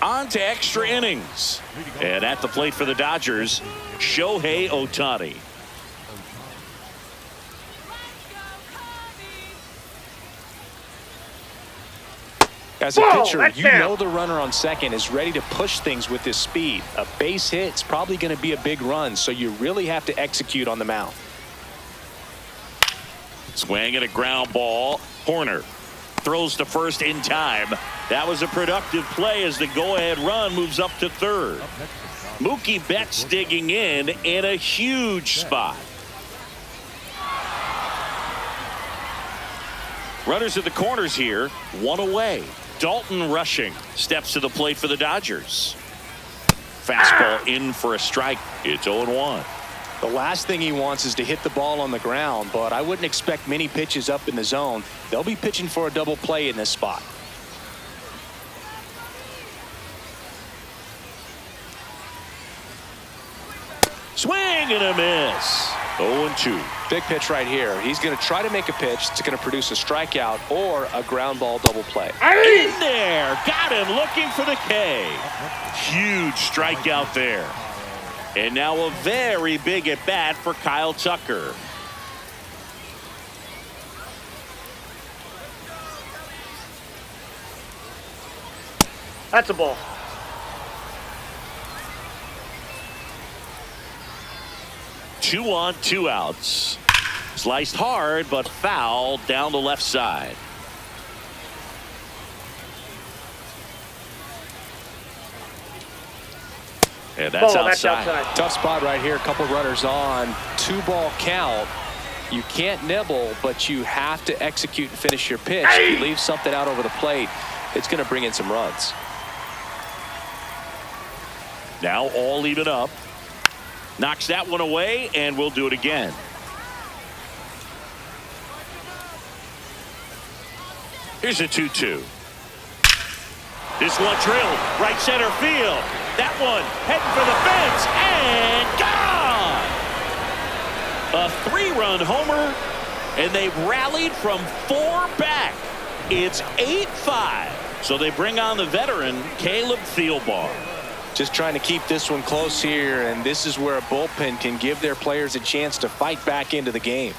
On to extra innings. And at the plate for the Dodgers, Shohei Ohtani. As a Whoa, pitcher, that's you down. know the runner on second is ready to push things with his speed. A base hit's probably going to be a big run, so you really have to execute on the mound. Swing and a ground ball. Horner throws to first in time. That was a productive play as the go-ahead run moves up to 3rd. Mookie Betts digging in a huge spot. Runners at the corners here, 1 away. Dalton rushing steps to the plate for the Dodgers. Fastball in for a strike. It's 0-1. The last thing he wants is to hit the ball on the ground, but I wouldn't expect many pitches up in the zone. They'll be pitching for a double play in this spot. Swing and a miss. 0-2. Big pitch right here. He's going to try to make a pitch that's going to produce a strikeout or a ground ball double play. In there. Got him looking for the K. Huge strikeout there. And now a very big at bat for Kyle Tucker. That's a ball. Two on, 2 outs. Sliced hard, but foul down the left side. And that's Ball, that's outside. outside. Tough spot right here. A couple runners on. 2-ball count. You can't nibble, but you have to execute and finish your pitch. If you leave something out over the plate, it's going to bring in some runs. Now all even up. Knocks that one away, and we'll do it again. Here's a 2-2. This one drilled right center field. That one heading for the fence and gone. A 3-run homer, and they've rallied from 4 back. It's 8-5. So they bring on the veteran Caleb Thielbar. Just trying to keep this one close here, and this is where a bullpen can give their players a chance to fight back into the game.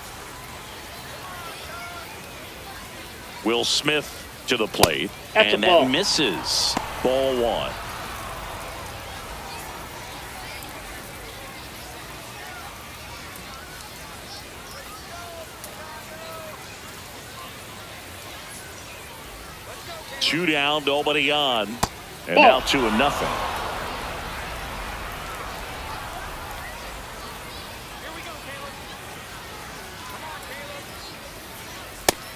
Will Smith to the plate, That's and a ball. that misses. Ball 1. Two down, nobody on, and Ball. now 2-0.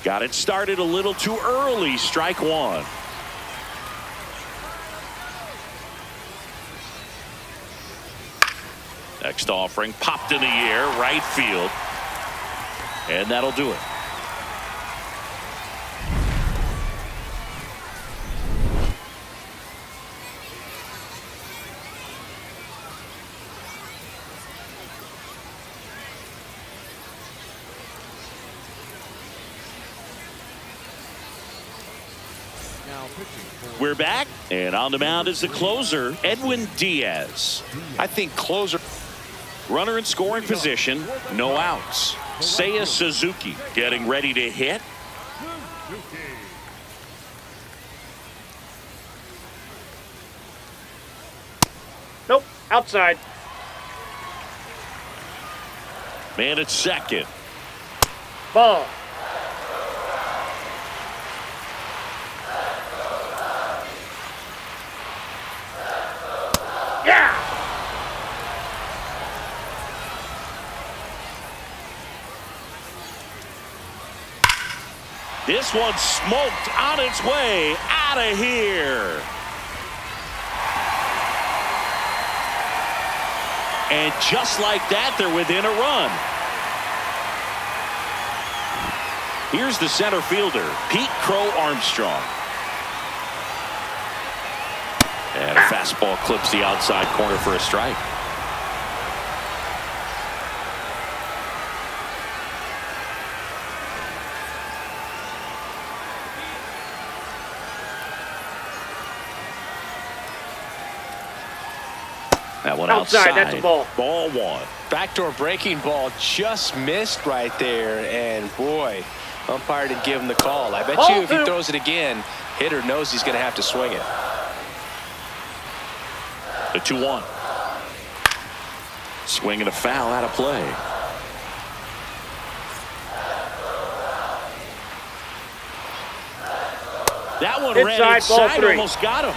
Got it started a little too early. Strike 1. Next offering popped in the air, right field, and that'll do it. We're back, and on the mound is the closer, Edwin Diaz. I think closer. Runner in scoring position, no outs. Seiya Suzuki getting ready to hit. Outside. Man at second. Ball. Yeah. This one's smoked on its way out of here. And just like that, they're within a run. Here's the center fielder, Pete Crow Armstrong. And a fastball clips the outside corner for a strike. That one outside. That's a ball. Ball one. Backdoor breaking ball just missed right there, and boy, umpire didn't give him the call. I bet you if he throws it again, hitter knows he's going to have to swing it. The 2-1. Swing and a foul out of play. That one ran inside, almost got him.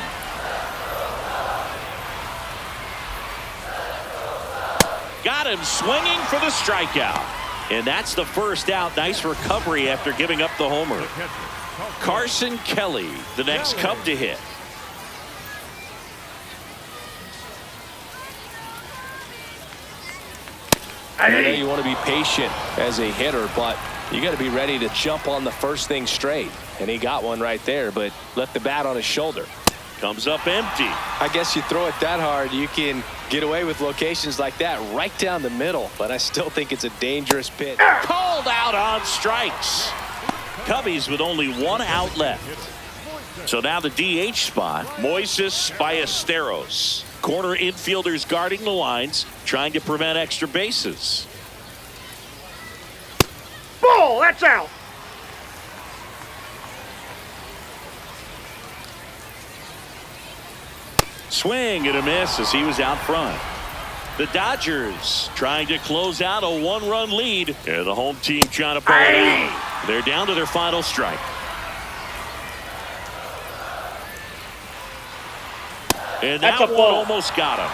Got him swinging for the strikeout. And that's the first out. Nice recovery after giving up the homer. Carson Kelly, the next Cub to hit. I know you want to be patient as a hitter, but you got to be ready to jump on the first thing straight. And he got one right there, but left the bat on his shoulder. Comes up empty. I guess you throw it that hard, you can get away with locations like that right down the middle, but I still think it's a dangerous pitch. Called out on strikes. Cubbies with only one out left. So now the DH spot, Moises Ballesteros. Corner infielders guarding the lines, trying to prevent extra bases. Ball, that's out. Swing and a miss as he was out front. The Dodgers trying to close out a one-run lead. And the home team trying to pull it out. They're down to their final strike. And that one almost got him.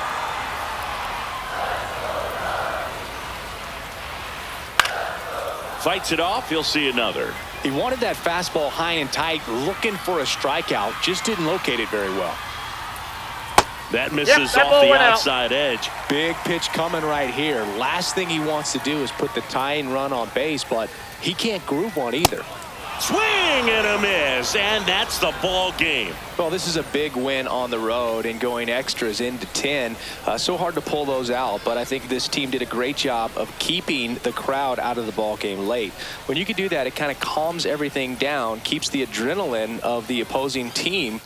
Fights it off. He'll see another. He wanted that fastball high and tight, looking for a strikeout. Just didn't locate it very well. That misses off the outside edge. Big pitch coming right here. Last thing he wants to do is put the tying run on base, but he can't groove one either. Swing and a miss, and that's the ball game. Well, this is a big win on the road and going extras into 10. So hard to pull those out, but I think this team did a great job of keeping the crowd out of the ball game late. When you can do that, it kind of calms everything down, keeps the adrenaline of the opposing team